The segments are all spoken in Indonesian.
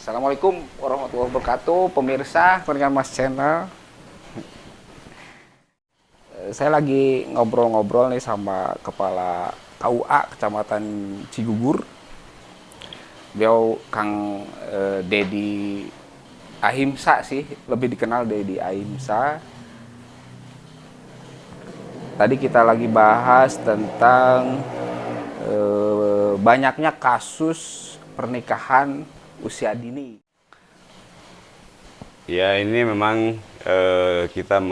Assalamualaikum warahmatullahi wabarakatuh, pemirsa Pendengar Mas Channel. Saya lagi ngobrol-ngobrol nih sama Kepala KUA Kecamatan Cigugur. Beliau Kang Dedi Ahimsa sih, lebih dikenal Dedi Ahimsa. Tadi kita lagi bahas tentang banyaknya kasus pernikahan usia dini. Ya, ini memang kita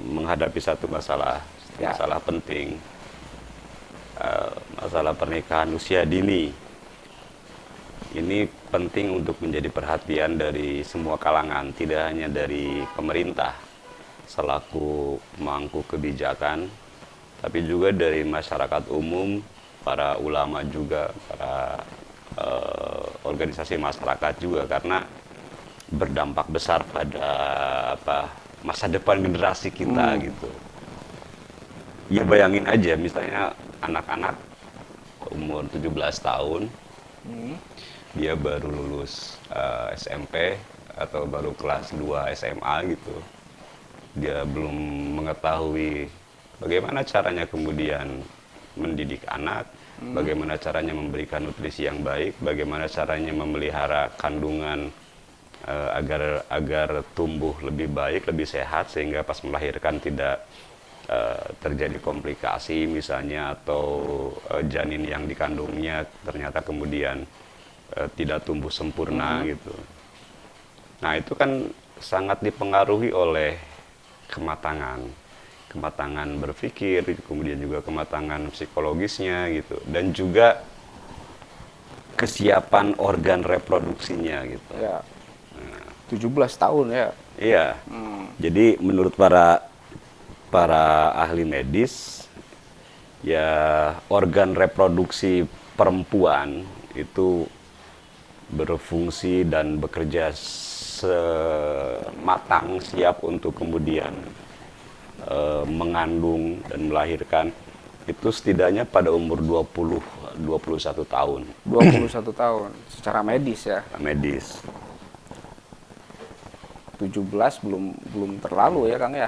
menghadapi satu Ya. masalah penting, masalah pernikahan usia dini. Ini penting untuk menjadi perhatian dari semua kalangan, tidak hanya dari pemerintah selaku pemangku kebijakan, tapi juga dari masyarakat umum, para ulama juga, para organisasi masyarakat juga, karena berdampak besar pada masa depan generasi kita gitu. Ya bayangin aja misalnya anak-anak umur 17 tahun dia baru lulus SMP atau baru kelas 2 SMA gitu. Dia belum mengetahui bagaimana caranya kemudian mendidik anak, bagaimana caranya memberikan nutrisi yang baik, bagaimana caranya memelihara kandungan agar tumbuh lebih baik, lebih sehat, sehingga pas melahirkan tidak terjadi komplikasi misalnya, atau janin yang dikandungnya ternyata kemudian tidak tumbuh sempurna gitu. Nah, itu kan sangat dipengaruhi oleh kematangan berpikir, kemudian juga kematangan psikologisnya gitu, dan juga kesiapan organ reproduksinya gitu. Ya. 17 tahun ya. Iya. Jadi menurut para ahli medis, ya organ reproduksi perempuan itu berfungsi dan bekerja sematang siap untuk kemudian mengandung dan melahirkan itu setidaknya pada umur 21 tahun. 21 tahun secara medis ya. Medis. 17 belum terlalu ya Kang ya.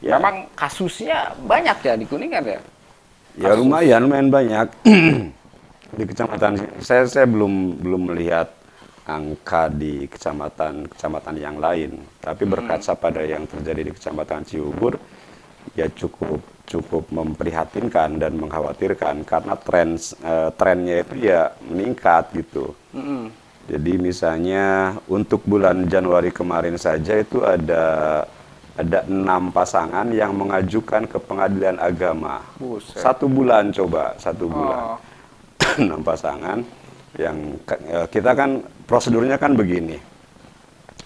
Ya. Memang kasusnya banyak ya di Kuningan ya. Ya lumayan banyak. Di kecamatan saya belum melihat angka di kecamatan yang lain, tapi berkaca pada yang terjadi di Kecamatan Cigugur, ya cukup memprihatinkan dan mengkhawatirkan, karena trennya itu ya meningkat gitu. Jadi misalnya untuk bulan Januari kemarin saja itu ada 6 pasangan yang mengajukan ke pengadilan agama. Buset. 1 bulan coba, 1 bulan. 6 pasangan yang kita kan prosedurnya kan begini.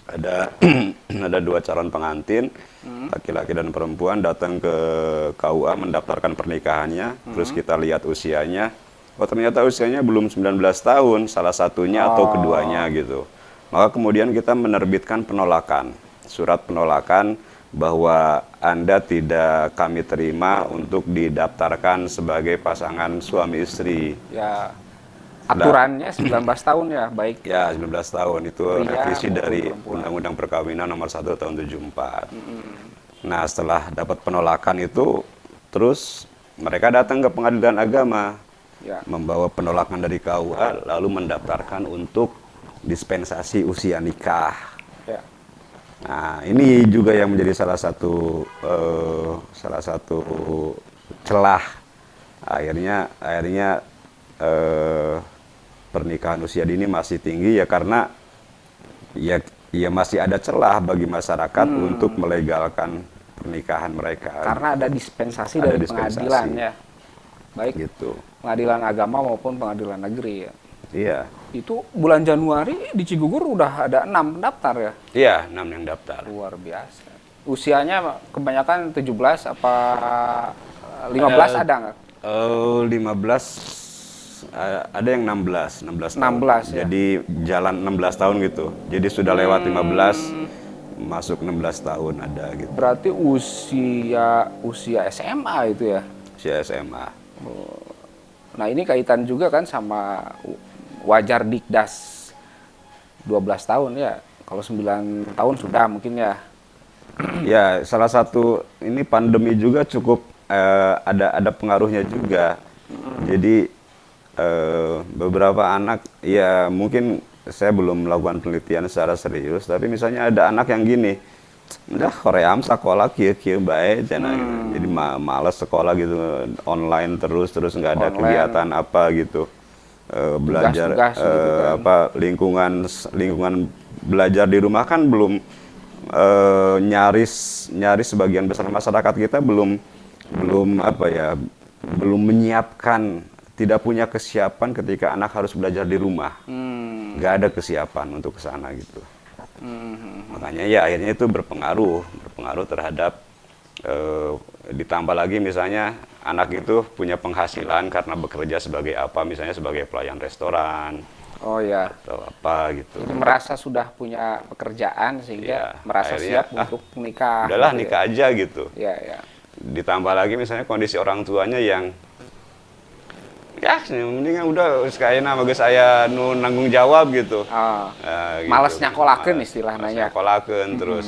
Ada ada 2 calon pengantin, laki-laki dan perempuan, datang ke KUA mendaftarkan pernikahannya, terus kita lihat usianya. Oh, ternyata usianya belum 19 tahun, salah satunya atau keduanya gitu. Maka kemudian kita menerbitkan penolakan, surat penolakan bahwa Anda tidak kami terima untuk didaftarkan sebagai pasangan suami istri. Ya. Aturannya 19 tahun ya, baik. Ya, 19 tahun itu Pria revisi maupun dari perempuan. Undang-Undang Perkawinan nomor 1 tahun 74. Nah, setelah dapat penolakan itu, terus mereka datang ke pengadilan agama, Ya. membawa penolakan dari KUA, lalu mendaftarkan untuk dispensasi usia nikah. Ya. Nah, ini juga yang menjadi salah satu celah akhirnya pernikahan usia dini masih tinggi, ya karena ya masih ada celah bagi masyarakat untuk melegalkan pernikahan mereka. Karena ada dispensasi Ada dari dispensasi. pengadilan ya. Baik Gitu. pengadilan agama maupun pengadilan negeri ya. Iya. Itu bulan Januari di Cigugur udah ada 6 pendaftar ya. Iya, 6 yang daftar. Luar biasa. Usianya kebanyakan 17 apa 15 ada nggak? 15 ada yang 16 tahun. 16 ya. Jadi jalan 16 tahun gitu. Jadi sudah lewat 15 masuk 16 tahun ada gitu. Berarti usia SMA itu ya. Usia SMA. Nah ini kaitan juga kan sama wajar Dikdas 12 tahun ya. Kalau 9 tahun sudah mungkin ya. Ya, salah satu ini pandemi juga cukup ada pengaruhnya juga. Jadi beberapa anak ya mungkin saya belum melakukan penelitian secara serius, tapi misalnya ada anak yang gini, udah Koream sekolah kieu bae cenah gitu. Jadi males sekolah gitu, online terus nggak ada Online. kegiatan apa gitu. Belajar Tugas-tugas gitu kan. apa lingkungan belajar di rumah kan belum nyaris sebagian besar masyarakat kita belum apa ya, belum menyiapkan, tidak punya kesiapan ketika anak harus belajar di rumah. Nggak ada kesiapan untuk ke sana gitu. Makanya ya akhirnya itu berpengaruh terhadap ditambah lagi misalnya anak itu punya penghasilan karena bekerja sebagai apa, misalnya sebagai pelayan restoran Oh ya. atau apa gitu. Jadi merasa sudah punya pekerjaan sehingga Ya, merasa akhirnya, siap untuk nikah. Udahlah gitu ya. nikah aja gitu. Ya, ya. Ditambah lagi misalnya kondisi orang tuanya yang ya mendingan udah sekalian nama geus saya nu nanggung jawab gitu. Ah, Gitu. males nyakolakeun istilahnya. Males nyakolakeun terus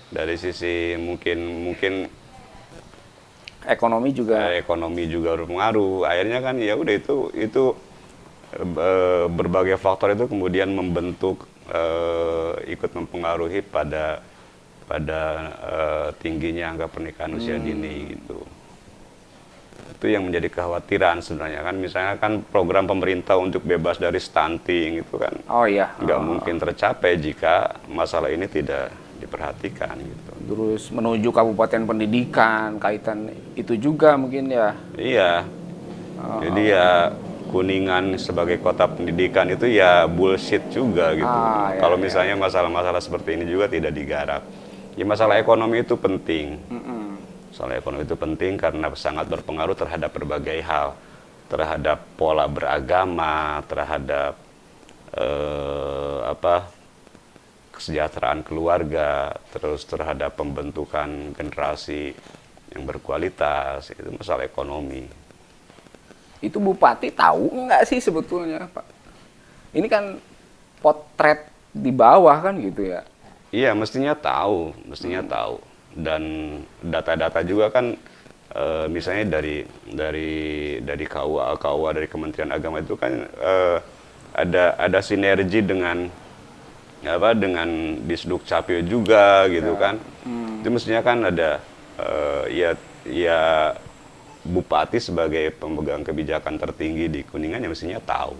dari sisi mungkin Ekonomi juga. ekonomi juga berpengaruh. Akhirnya kan ya udah itu berbagai faktor itu kemudian membentuk ikut mempengaruhi pada tingginya angka pernikahan usia dini gitu. Itu yang menjadi kekhawatiran sebenarnya kan, misalnya kan program pemerintah untuk bebas dari stunting itu kan Oh iya. nggak mungkin tercapai jika masalah ini tidak diperhatikan gitu. Terus menuju kabupaten pendidikan, kaitan itu juga mungkin ya. Iya. Jadi ya Kuningan sebagai kota pendidikan itu ya bullshit juga gitu. Ya, Kalau misalnya masalah-masalah seperti ini juga tidak digarap. Ya masalah ekonomi itu penting. Masalah ekonomi itu penting karena sangat berpengaruh terhadap berbagai hal. Terhadap pola beragama, terhadap kesejahteraan keluarga, terus terhadap pembentukan generasi yang berkualitas, itu masalah ekonomi. Itu Bupati tahu nggak sih sebetulnya, Pak? Ini kan potret di bawah kan gitu ya. Iya, mestinya tahu. Dan data-data juga kan misalnya dari KUA dari Kementerian Agama itu kan ada sinergi dengan Disduk Capil juga gitu kan. Itu mestinya kan ada ya Bupati sebagai pemegang kebijakan tertinggi di Kuningan yang mestinya tahu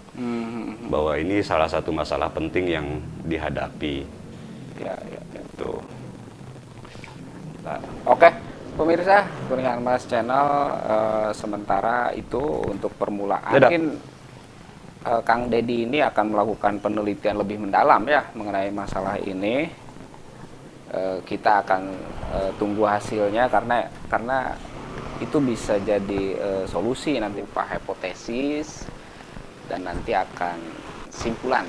bahwa ini salah satu masalah penting yang dihadapi. Ya. Itu. Nah, oke, pemirsa Kuningan Mas Channel, sementara itu untuk permulaan. Dadah. Mungkin Kang Deddy ini akan melakukan penelitian lebih mendalam ya mengenai masalah ini. Kita akan tunggu hasilnya karena itu bisa jadi solusi nanti Pak, hipotesis dan nanti akan simpulan.